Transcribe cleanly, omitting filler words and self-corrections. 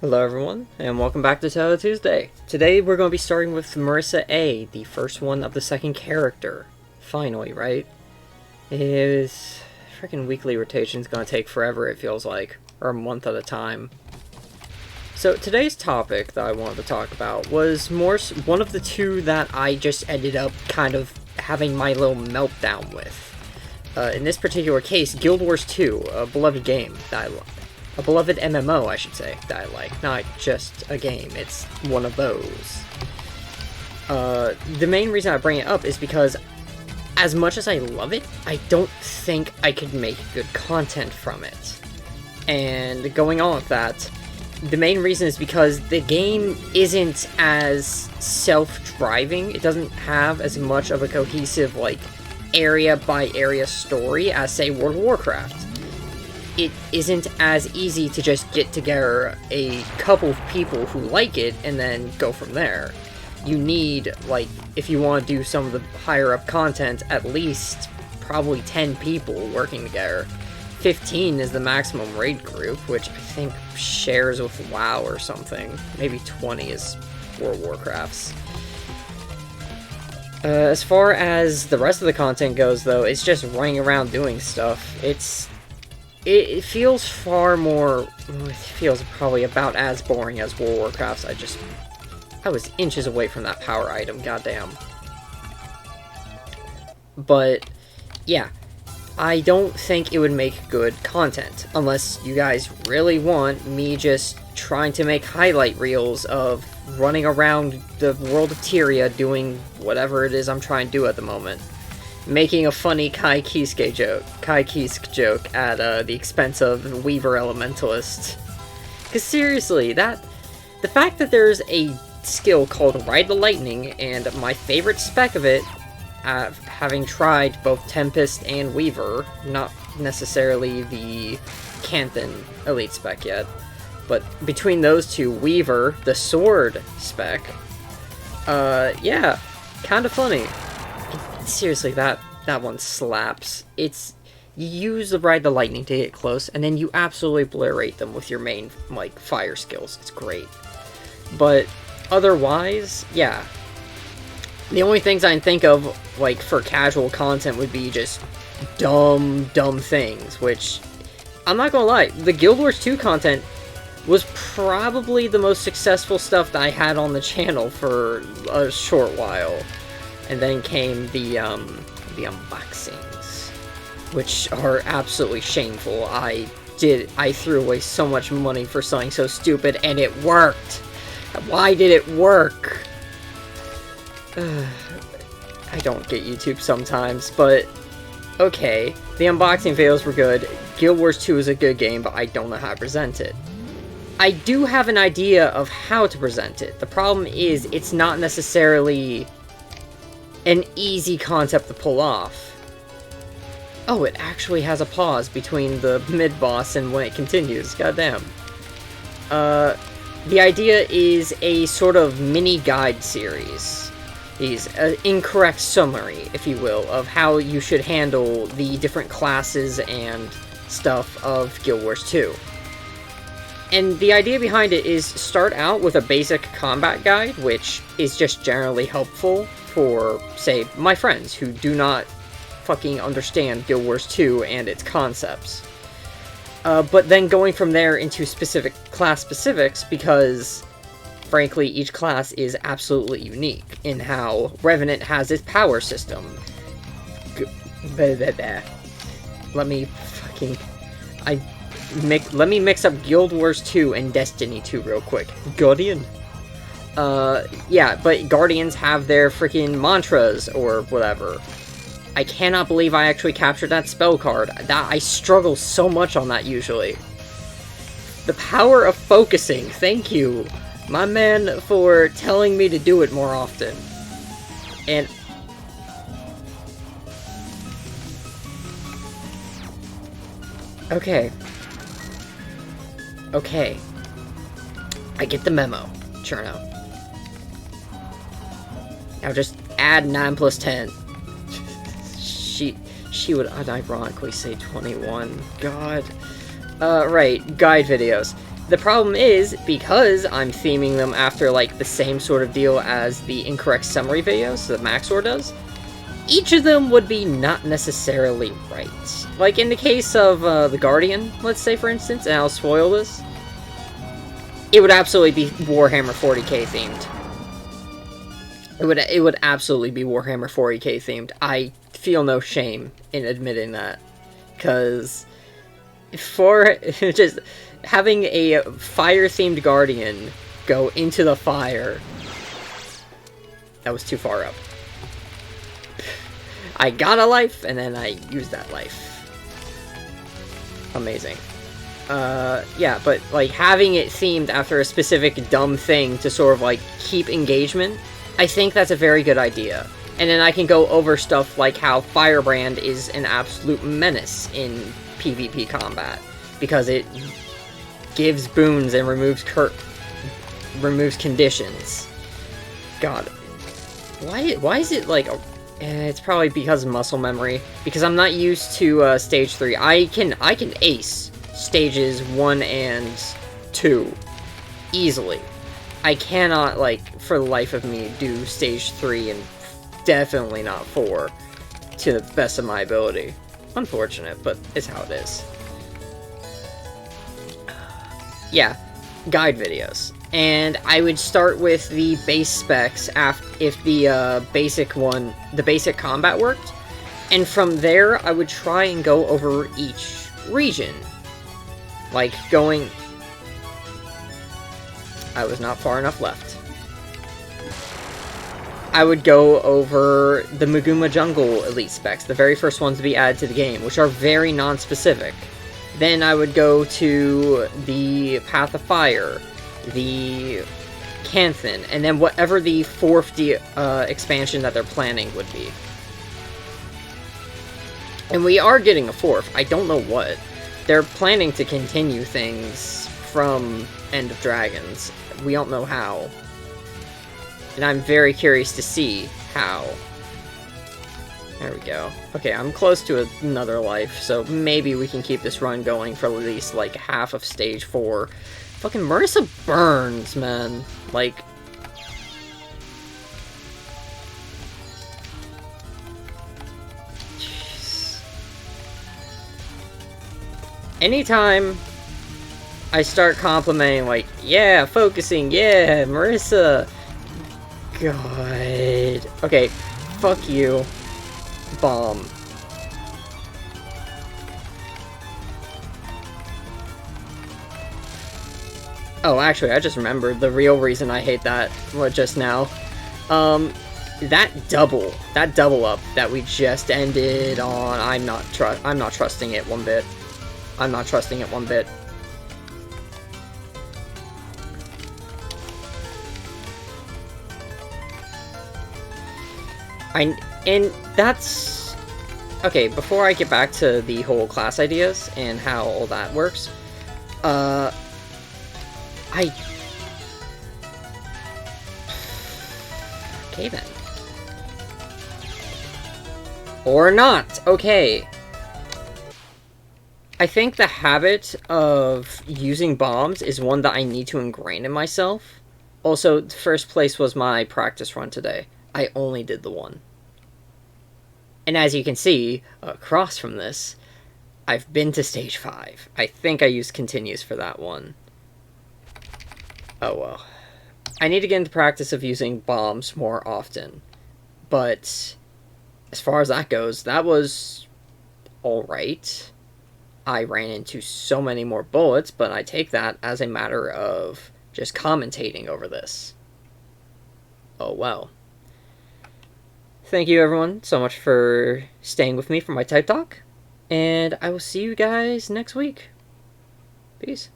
Hello everyone, and welcome back to Touhou Tuesday. Today we're going to be starting with Marisa A, the first one of the second character. Finally, right? His freaking weekly rotation's going to take forever, it feels like, or a month at a time. So today's topic that I wanted to talk about was one of the two that I just ended up kind of having my little meltdown with. In this particular case, Guild Wars 2, a beloved game that I love. A beloved MMO, I should say, that I like. Not just a game, it's one of those. The main reason I bring it up is because, as much as I love it, I don't think I could make good content from it. And going on with that, the main reason is because the game isn't as self-driving. It doesn't have as much of a cohesive, like, area-by-area story as, say, World of Warcraft. It isn't as easy to just get together a couple of people who like it and then go from there. You need, like, if you want to do some of the higher up content, at least probably 10 people working together. 15 is the maximum raid group, which I think shares with WoW or something. Maybe 20 is World of Warcraft's. As far as the rest of the content goes, though, it's just running around doing stuff. It feels far more... It feels probably about as boring as World of Warcraft's. I was inches away from that power item, goddamn. But, yeah. I don't think it would make good content, unless you guys really want me just trying to make highlight reels of running around the world of Tyria doing whatever it is I'm trying to do at the moment. Making a funny Kai Kiske joke at the expense of Weaver Elementalist. Because seriously, the fact that there's a skill called Ride the Lightning, and my favorite spec of it, having tried both Tempest and Weaver, not necessarily the Canthan Elite spec yet, but between those two, Weaver, the sword spec, yeah, kinda funny. Seriously, that one slaps. You use the Ride the Lightning to get close, and then you absolutely obliterate them with your main, like, fire skills. It's great. But otherwise, yeah. The only things I can think of, like, for casual content would be just dumb things, which, I'm not gonna lie, the Guild Wars 2 content was probably the most successful stuff that I had on the channel for a short while. And then came the unboxings, which are absolutely shameful. I threw away so much money for something so stupid, and it worked! Why did it work? I don't get YouTube sometimes, but okay. The unboxing videos were good. Guild Wars 2 is a good game, but I don't know how to present it. I do have an idea of how to present it. The problem is, it's not necessarily an easy concept to pull off. Oh, it actually has a pause between the mid-boss and when it continues. Goddamn. The idea is a sort of mini-guide series. An incorrect summary, if you will, of how you should handle the different classes and stuff of Guild Wars 2. And the idea behind it is start out with a basic combat guide, which is just generally helpful for, say, my friends who do not fucking understand Guild Wars 2 and its concepts. But then going from there into specific class specifics, because, frankly, each class is absolutely unique in how Revenant has its power system. Let me fucking... let me mix up Guild Wars 2 and Destiny 2 real quick. Guardian? Yeah, but Guardians have their freaking mantras, or whatever. I cannot believe I actually captured that spell card. I struggle so much on that, usually. The power of focusing, thank you, my man, for telling me to do it more often. And... Okay. Okay. I get the memo, Cherno. Now just add 9 plus 10. She would unironically say 21. God. Right, guide videos. The problem is, because I'm theming them after, like, the same sort of deal as the incorrect summary videos that Maxor does, each of them would be not necessarily right. Like, in the case of The Guardian, let's say, for instance, and I'll spoil this, it would absolutely be Warhammer 40k themed. It would absolutely be Warhammer 40k themed. I feel no shame in admitting that. Because for just having a fire-themed Guardian go into the fire, that was too far up. I got a life, and then I used that life. Amazing. Yeah, but, like, having it themed after a specific dumb thing to sort of, like, keep engagement, I think that's a very good idea. And then I can go over stuff like how Firebrand is an absolute menace in PvP combat, because it gives boons and removes conditions. God. Why is it, like, it's probably because of muscle memory, because I'm not used to, Stage 3. I can ace Stages 1 and 2 easily. I cannot, like, for the life of me, do Stage 3 and definitely not 4 to the best of my ability. Unfortunate, but it's how it is. Yeah, guide videos. And I would start with the base specs if the basic combat worked. And from there, I would try and go over each region. Like, going... I was not far enough left. I would go over the Maguma Jungle Elite specs, the very first ones to be added to the game, which are very non-specific. Then I would go to the Path of Fire, the Canthan, and then whatever the fourth expansion that they're planning would be. And we are getting a fourth. I don't know what. They're planning to continue things from End of Dragons. We don't know how. And I'm very curious to see how. There we go. Okay, I'm close to another life, so maybe we can keep this run going for at least, like, half of Stage 4. Fucking Marisa burns, man. Like... Jeez. Anytime I start complimenting, like, yeah, focusing, yeah, Marisa... God. Okay, fuck you. Bomb. Oh, actually, I just remembered the real reason I hate that just now. That double up that we just ended on, I'm not trusting it one bit. I'm not trusting it one bit. And that's... Okay, before I get back to the whole class ideas and how all that works, okay then. Or not, okay. I think the habit of using bombs is one that I need to ingrain in myself. Also, first place was my practice run today. I only did the one. And as you can see, across from this, I've been to Stage 5. I think I used continues for that one. Oh well. I need to get into practice of using bombs more often. But as far as that goes, that was alright. I ran into so many more bullets, but I take that as a matter of just commentating over this. Oh well. Thank you everyone so much for staying with me for my TED Talk, and I will see you guys next week. Peace.